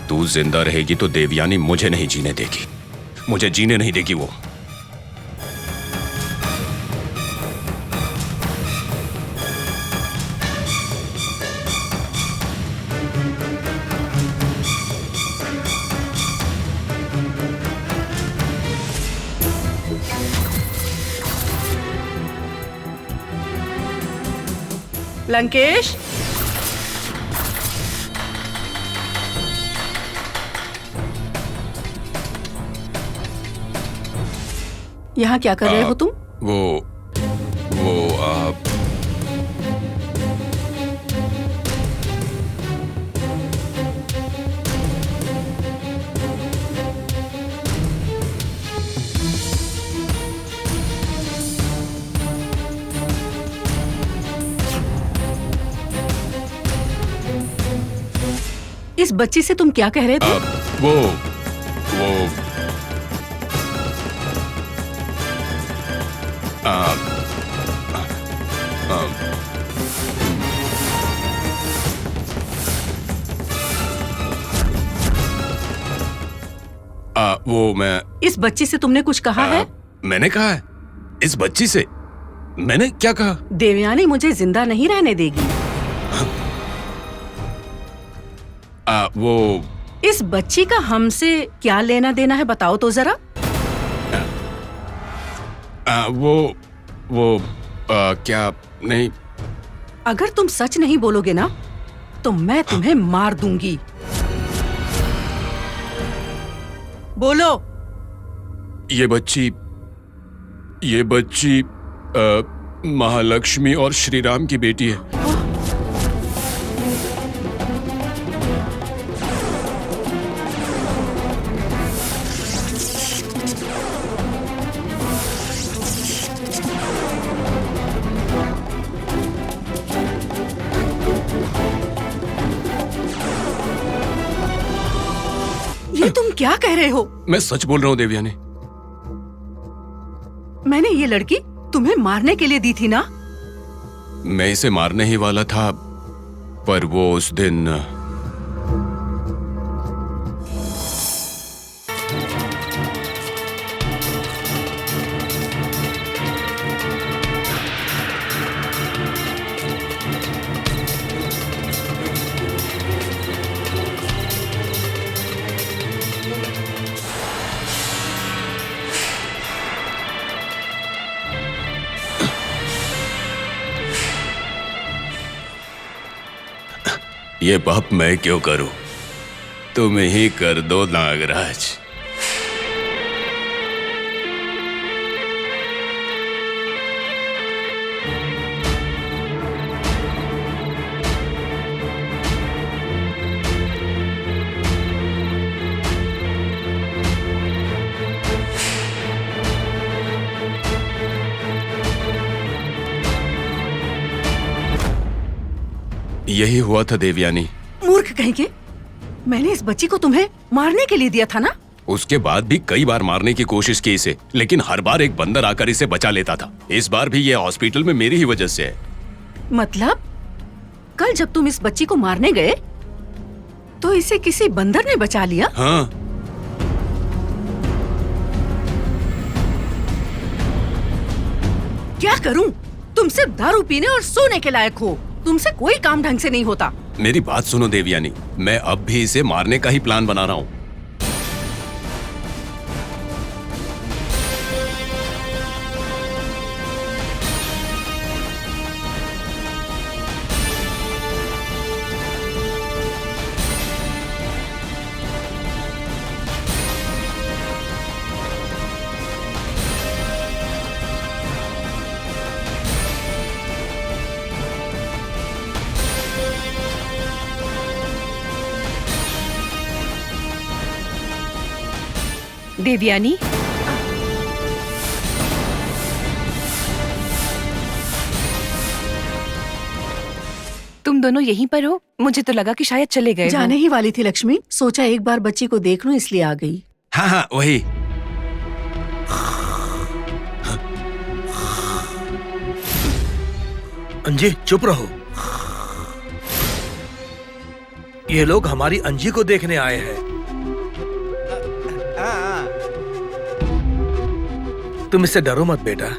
तू जिंदा रहेगी तो देवयानी मुझे नहीं जीने देगी, मुझे जीने नहीं देगी वो। लंकेश, यहाँ क्या कर रहे हो तुम? वो इस बच्ची से तुम क्या कह रहे थे? वो मैं इस बच्ची से तुमने कुछ कहा है? मैंने कहा है इस बच्ची से? मैंने क्या कहा? देवयानी मुझे जिंदा नहीं रहने देगी। वो इस बच्ची का हमसे क्या लेना देना है बताओ तो जरा। क्या नहीं। अगर तुम सच नहीं बोलोगे ना तो मैं तुम्हें मार दूंगी। बोलो। ये बच्ची महालक्ष्मी और श्रीराम की बेटी है। ये तुम क्या कह रहे हो? मैं सच बोल रहा हूँ देवयानी। मैंने ये लड़की तुम्हें मारने के लिए दी थी ना? मैं इसे मारने ही वाला था, पर वो उस दिन ये पाप मैं क्यों करूं? तुम ही कर दो नागराज। यही हुआ था देवयानी। मूर्ख कहीं के, मैंने इस बच्ची को तुम्हें मारने के लिए दिया था ना? उसके बाद भी कई बार मारने की कोशिश की इसे, लेकिन हर बार एक बंदर आकर इसे बचा लेता था। इस बार भी ये हॉस्पिटल में मेरी ही वजह से है। मतलब कल जब तुम इस बच्ची को मारने गए तो इसे किसी बंदर ने बचा लिया? हाँ। क्या करूं? तुम सिर्फ दारू पीने और सोने के लायक हो। तुमसे कोई काम ढंग से नहीं होता। मेरी बात सुनो देवयानी, मैं अब भी इसे मारने का ही प्लान बना रहा हूँ। देवयानी, तुम दोनों यहीं पर हो? मुझे तो लगा कि शायद चले गए हो। जाने ही वाली थी लक्ष्मी, सोचा एक बार बच्ची को देख लूं इसलिए आ गई। हाँ हाँ वही। अंजी चुप रहो। ये लोग हमारी अंजी को देखने आए हैं। तुम इससे डरो मत बेटा।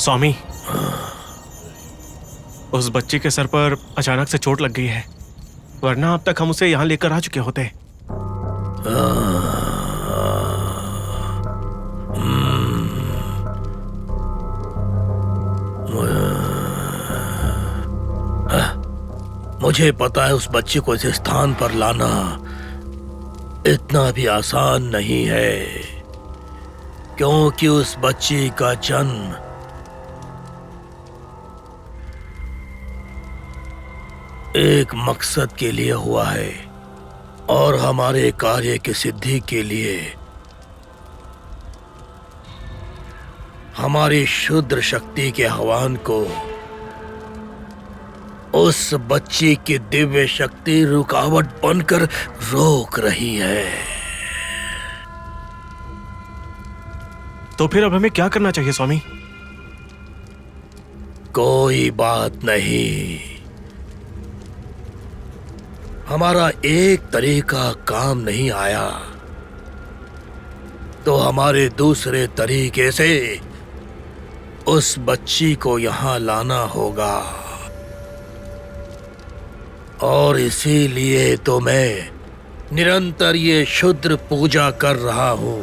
स्वामी, उस बच्चे के सर पर अचानक से चोट लग गई है, वरना अब तक हम उसे यहाँ लेकर आ चुके होते। मुझे पता है उस बच्चे को इस स्थान पर लाना इतना भी आसान नहीं है, क्योंकि उस बच्चे का जन्म एक मकसद के लिए हुआ है और हमारे कार्य की सिद्धि के लिए हमारी शुद्र शक्ति के आह्वान को उस बच्चे की दिव्य शक्ति रुकावट बनकर रोक रही है। तो फिर अब हमें क्या करना चाहिए स्वामी? कोई बात नहीं, हमारा एक तरीका काम नहीं आया तो हमारे दूसरे तरीके से उस बच्ची को यहाँ लाना होगा, और इसीलिए तो मैं निरंतर ये शुद्र पूजा कर रहा हूँ।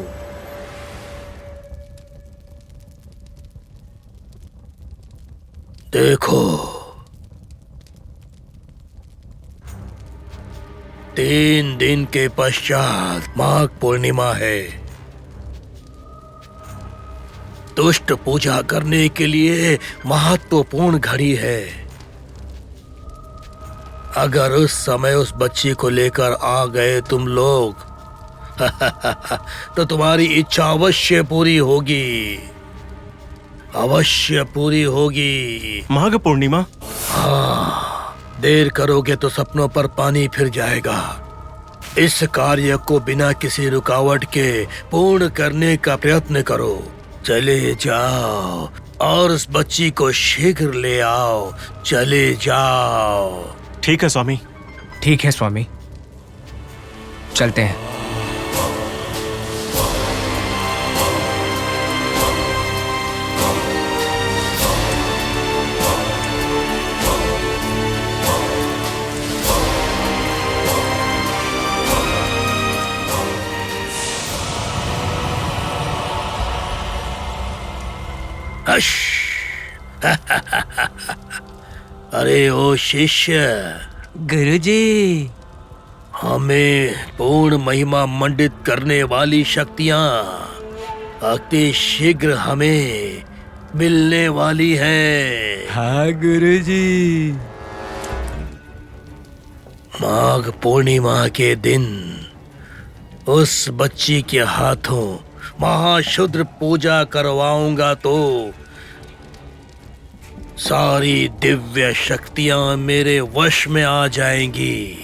देखो, 3 दिन के पश्चात माघ पूर्णिमा है। दुष्ट पूजा करने के लिए महत्वपूर्ण घड़ी है। अगर उस समय उस बच्ची को लेकर आ गए तुम लोग तो तुम्हारी इच्छा अवश्य पूरी होगी, अवश्य पूरी होगी। माघ पूर्णिमा? हाँ, देर करोगे तो सपनों पर पानी फिर जाएगा। इस कार्य को बिना किसी रुकावट के पूर्ण करने का प्रयत्न करो। चले जाओ और उस बच्ची को शीघ्र ले आओ। चले जाओ। ठीक है स्वामी। ठीक है स्वामी, चलते हैं। अरे ओ शिष्य, गुरुजी, हमें पूर्ण महिमा मंडित करने वाली शक्तियां अति शीघ्र हमें मिलने वाली हैं। हाँ गुरुजी। माघ पूर्णिमा के दिन उस बच्ची के हाथों महाशुद्र पूजा करवाऊंगा तो सारी दिव्य शक्तियां मेरे वश में आ जाएंगी।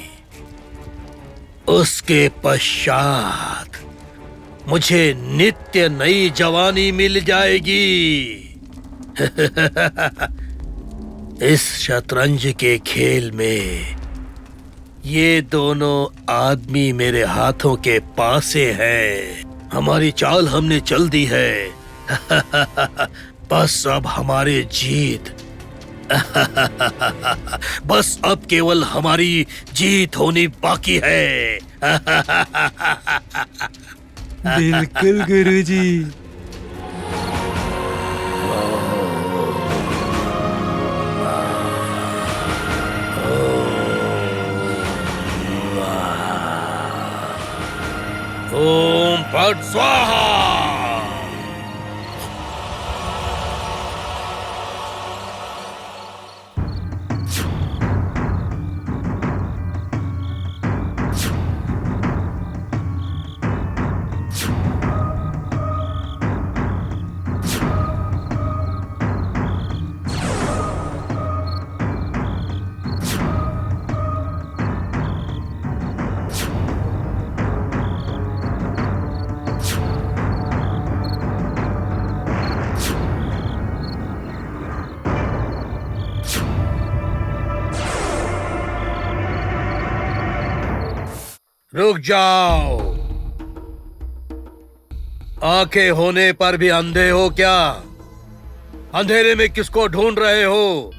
उसके पश्चात मुझे नित्य नई जवानी मिल जाएगी। इस शतरंज के खेल में ये दोनों आदमी मेरे हाथों के पासे हैं। हमारी चाल हमने चल दी है। बस अब हमारी जीत। बस अब केवल हमारी जीत होनी बाकी है। बिल्कुल गुरुजी। ओम फट स्वाहा। रुक जाओ। आंखें होने पर भी अंधे हो क्या? अंधेरे में किसको ढूंढ रहे हो?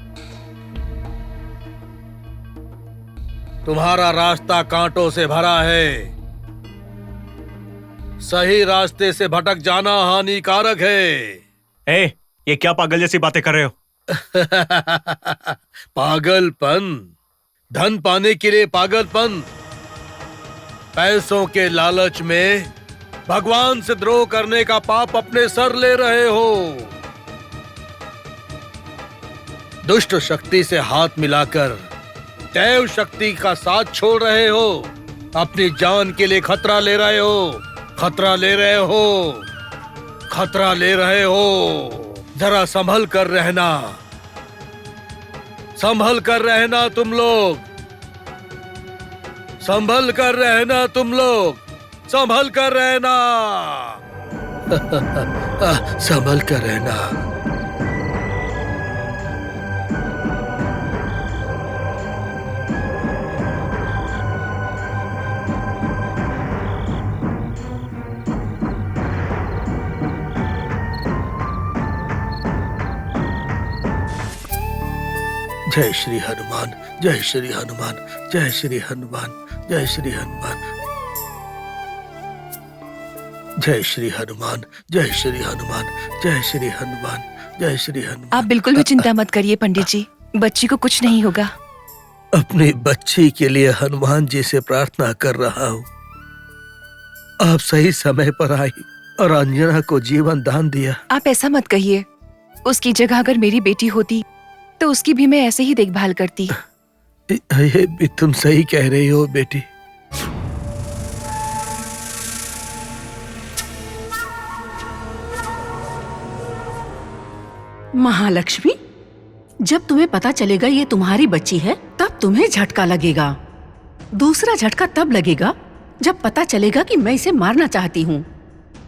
तुम्हारा रास्ता कांटों से भरा है। सही रास्ते से भटक जाना हानिकारक है। ये क्या पागल जैसी बातें कर रहे हो? पागलपन? धन पाने के लिए पागलपन? पैसों के लालच में भगवान से द्रोह करने का पाप अपने सर ले रहे हो। दुष्ट शक्ति से हाथ मिलाकर दैव शक्ति का साथ छोड़ रहे हो। अपनी जान के लिए खतरा ले रहे हो। खतरा ले रहे हो। खतरा ले रहे हो। जरा संभल कर रहना। संभल कर रहना तुम लोग। संभल कर रहना तुम लोग। संभल कर रहना। संभल कर रहना। जय श्री हनुमान। जय श्री हनुमान। जय श्री हनुमान। जय श्री हनुमान। जय श्री हनुमान। जय श्री हनुमान। जय श्री हनुमान। जय श्री हनुमान। आप बिल्कुल भी चिंता मत करिए पंडित जी, बच्ची को कुछ नहीं होगा। अपनी बच्ची के लिए हनुमान जी से प्रार्थना कर रहा हूँ। आप सही समय पर आई और अंजना को जीवन दान दिया। आप ऐसा मत कहिए। उसकी जगह अगर मेरी बेटी होती तो उसकी भी मैं ऐसे ही देखभाल करती। ये भी तुम सही कह रही हो बेटी। महालक्ष्मी, जब तुम्हें पता चलेगा ये तुम्हारी बच्ची है तब तुम्हें झटका लगेगा। दूसरा झटका तब लगेगा जब पता चलेगा कि मैं इसे मारना चाहती हूँ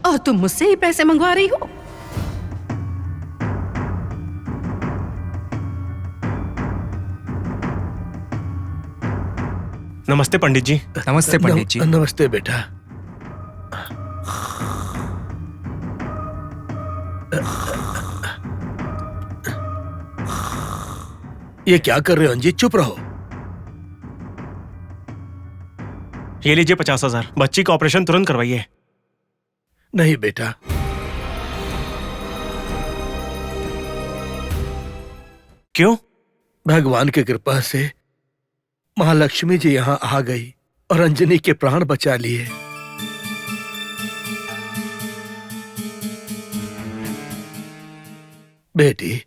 और तुम मुझसे ही पैसे मंगवा रही हो। नमस्ते पंडित जी। नमस्ते पंडित जी। नमस्ते बेटा। ये क्या कर रहे हो अंजीत? चुप रहो। ये लीजिए 50,000। बच्ची का ऑपरेशन तुरंत करवाइए। नहीं बेटा, क्यों? भगवान की कृपा से महालक्ष्मी जी यहाँ आ गई और अंजनी के प्राण बचा लिए। बेटी,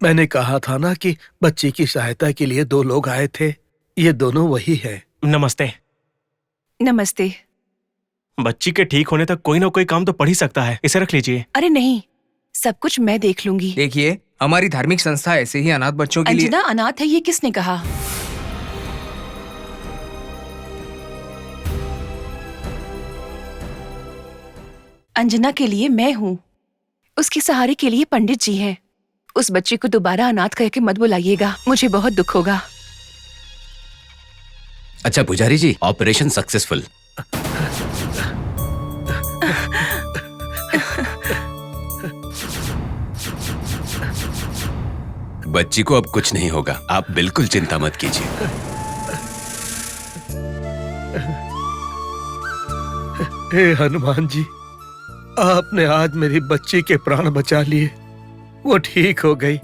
मैंने कहा था ना कि बच्ची की सहायता के लिए 2 लोग आए थे। ये दोनों वही हैं। नमस्ते। नमस्ते। बच्ची के ठीक होने तक कोई ना कोई काम तो पड़ ही सकता है। इसे रख लीजिए। अरे नहीं, सब कुछ मैं देख लूंगी। देखिए, हमारी धार्मिक संस्था ऐसे ही अनाथ बच्चों के लिए। अंजना अनाथ है ये किसने कहा? अंजना के लिए मैं हूँ, उसके सहारे के लिए पंडित जी हैं। उस बच्चे को दोबारा अनाथ कह के मत बुलाइएगा, मुझे बहुत दुख होगा। अच्छा पुजारी जी, ऑपरेशन सक्सेसफुल। बच्ची को अब कुछ नहीं होगा, आप बिल्कुल चिंता मत कीजिए। हे हनुमान जी, आपने आज मेरी बच्ची के प्राण बचा लिए। वो ठीक हो गई।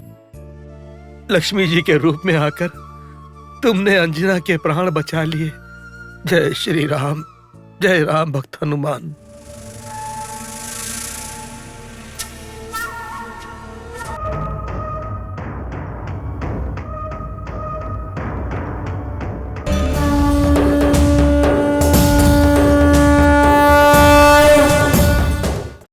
लक्ष्मी जी के रूप में आकर तुमने अंजना के प्राण बचा लिए। जय श्री राम, जय राम भक्त हनुमान।